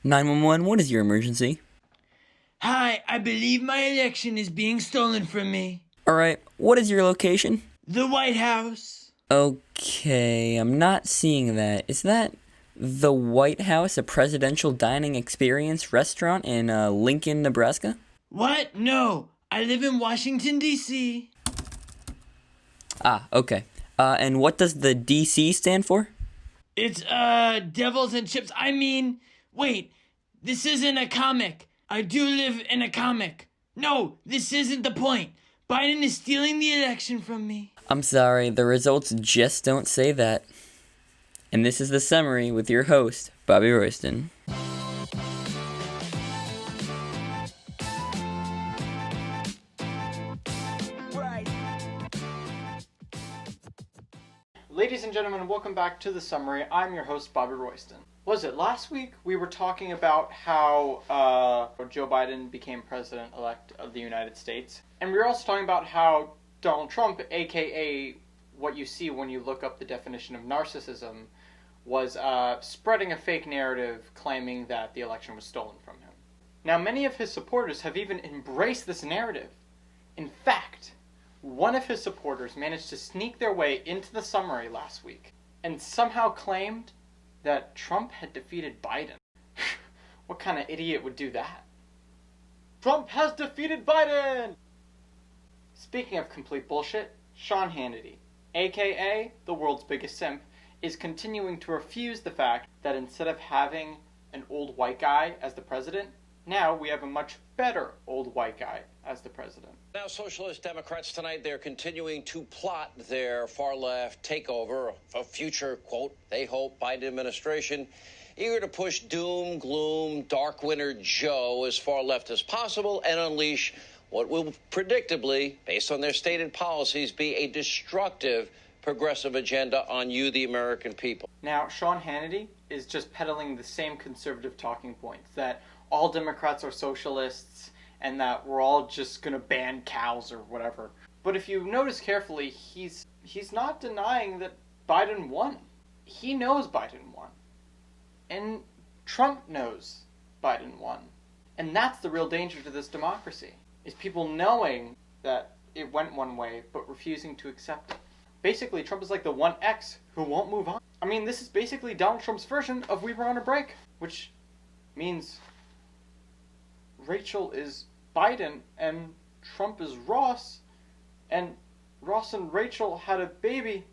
911, what is your emergency? Hi, I believe my election is being stolen from me. Alright, what is your location? The White House. Okay, I'm not seeing that. Is that the White House, a presidential dining experience restaurant in Lincoln, Nebraska? What? No, I live in Washington, D.C. Ah, okay. And what does the DC stand for? It's, Devils and Chips. Wait, this isn't a comic. I do live in a comic. No, this isn't the point. Biden is stealing the election from me. I'm sorry, the results just don't say that. And this is the summary with your host, Bobby Royston. Ladies and gentlemen, welcome back to the summary. I'm your host, Bobby Royston. Was it last week we were talking about how Joe Biden became president-elect of the United States? And we were also talking about how Donald Trump, aka what you see when you look up the definition of narcissism, was spreading a fake narrative claiming that the election was stolen from him. Now, many of his supporters have even embraced this narrative. In fact, one of his supporters managed to sneak their way into the summary last week and somehow claimed that Trump had defeated Biden. What kind of idiot would do that? Trump has defeated Biden! Speaking of complete bullshit, Sean Hannity, aka the world's biggest simp, is continuing to refuse the fact that instead of having an old white guy as the president, now we have a much better old white guy as the president. Now, Socialist Democrats tonight, they're continuing to plot their far-left takeover of future, quote, they hope, Biden administration, eager to push doom, gloom, dark winter Joe as far left as possible and unleash what will predictably, based on their stated policies, be a destructive progressive agenda on you, the American people. Now, Sean Hannity is just peddling the same conservative talking points, that all Democrats are socialists and that we're all just going to ban cows or whatever. But if you notice carefully, he's not denying that Biden won. He knows Biden won. And Trump knows Biden won. And that's the real danger to this democracy, is people knowing that it went one way but refusing to accept it. Basically, Trump is like the one ex who won't move on. I mean, this is basically Donald Trump's version of We Were on a Break, which means Rachel is Biden and Trump is Ross, and Ross and Rachel had a baby.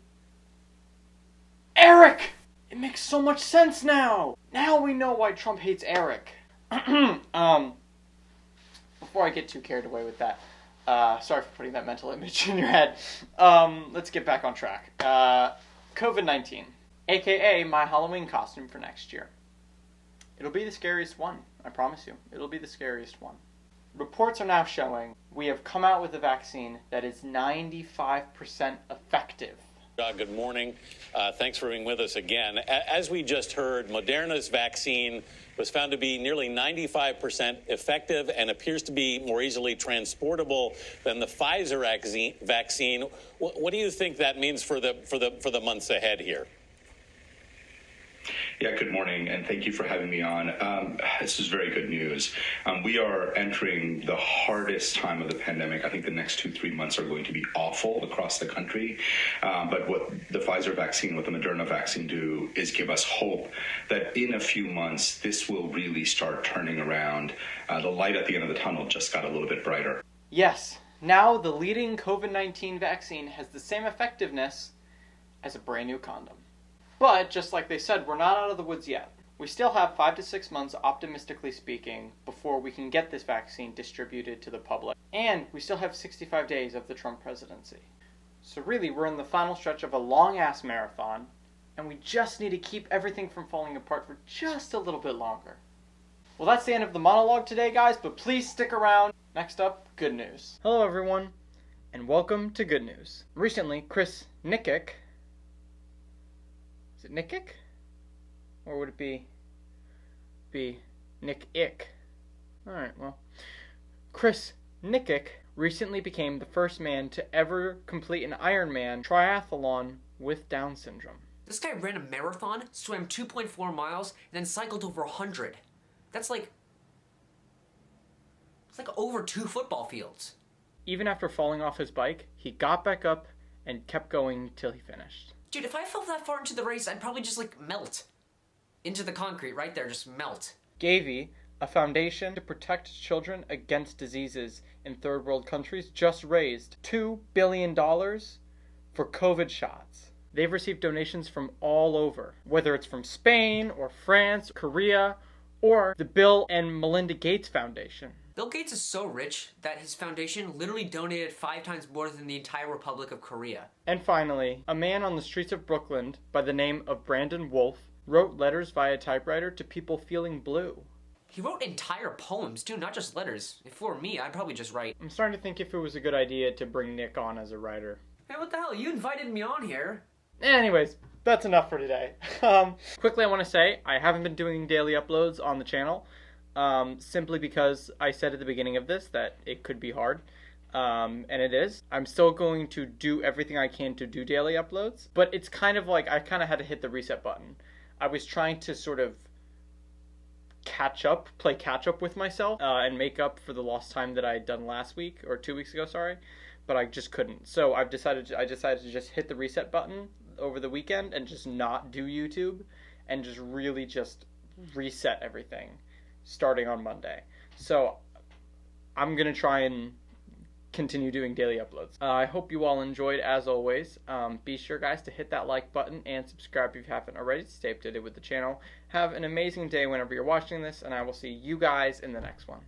Eric! It makes so much sense now! Now we know why Trump hates Eric. Before I get too carried away with that, sorry for putting that mental image in your head. Let's get back on track. COVID-19, aka my Halloween costume for next year. It'll be the scariest one, I promise you. It'll be the scariest one. Reports are now showing we have come out with a vaccine that is 95% effective. Good morning. Thanks for being with us again. As we just heard, Moderna's vaccine was found to be nearly 95% effective and appears to be more easily transportable than the Pfizer vaccine. What do you think that means for the months ahead here? Yeah, good morning, and thank you for having me on. This is very good news. We are entering the hardest time of the pandemic. I think the next 2-3 months are going to be awful across the country. But what the Pfizer vaccine, what the Moderna vaccine do is give us hope that in a few months, this will really start turning around. The light at the end of the tunnel just got a little bit brighter. Yes, now the leading COVID-19 vaccine has the same effectiveness as a brand new condom. But, just like they said, we're not out of the woods yet. We still have 5 to 6 months, optimistically speaking, before we can get this vaccine distributed to the public. And we still have 65 days of the Trump presidency. So really, we're in the final stretch of a long-ass marathon, and we just need to keep everything from falling apart for just a little bit longer. Well, that's the end of the monologue today, guys, but please stick around. Next up, good news. Hello, everyone, and welcome to Good News. Recently, Chris Nickick... Is it Nickick? Or would it be Nick Ick? Alright, well. Chris Nickick recently became the first man to ever complete an Ironman triathlon with Down syndrome. This guy ran a marathon, swam 2.4 miles, and then cycled over 100. That's like... It's like over 2 football fields. Even after falling off his bike, he got back up and kept going till he finished. Dude, if I fell that far into the race, I'd probably just, like, melt. Into the concrete right there, just melt. Gavi, a foundation to protect children against diseases in third world countries, just raised $2 billion for COVID shots. They've received donations from all over, whether it's from Spain or France, Korea, or the Bill and Melinda Gates Foundation. Bill Gates is so rich that his foundation literally donated 5 times more than the entire Republic of Korea. And finally, a man on the streets of Brooklyn by the name of Brandon Wolf wrote letters via typewriter to people feeling blue. He wrote entire poems, too, not just letters. If it were me, I'd probably just write. I'm starting to think if it was a good idea to bring Nick on as a writer. Hey, what the hell? You invited me on here. Anyways, that's enough for today. Quickly, I want to say I haven't been doing daily uploads on the channel, simply because I said at the beginning of this that it could be hard, and it is. I'm still going to do everything I can to do daily uploads, but it's kind of like I kind of had to hit the reset button. I was trying to sort of play catch up with myself, and make up for the lost time that I had done last week, or 2 weeks ago, sorry, but I just couldn't. So I decided to just hit the reset button over the weekend and just not do YouTube and just really just reset everything starting on Monday. So I'm going to try and continue doing daily uploads. I hope you all enjoyed, as always. Be sure, guys, to hit that like button and subscribe if you haven't already to stay updated with the channel. Have an amazing day whenever you're watching this, and I will see you guys in the next one.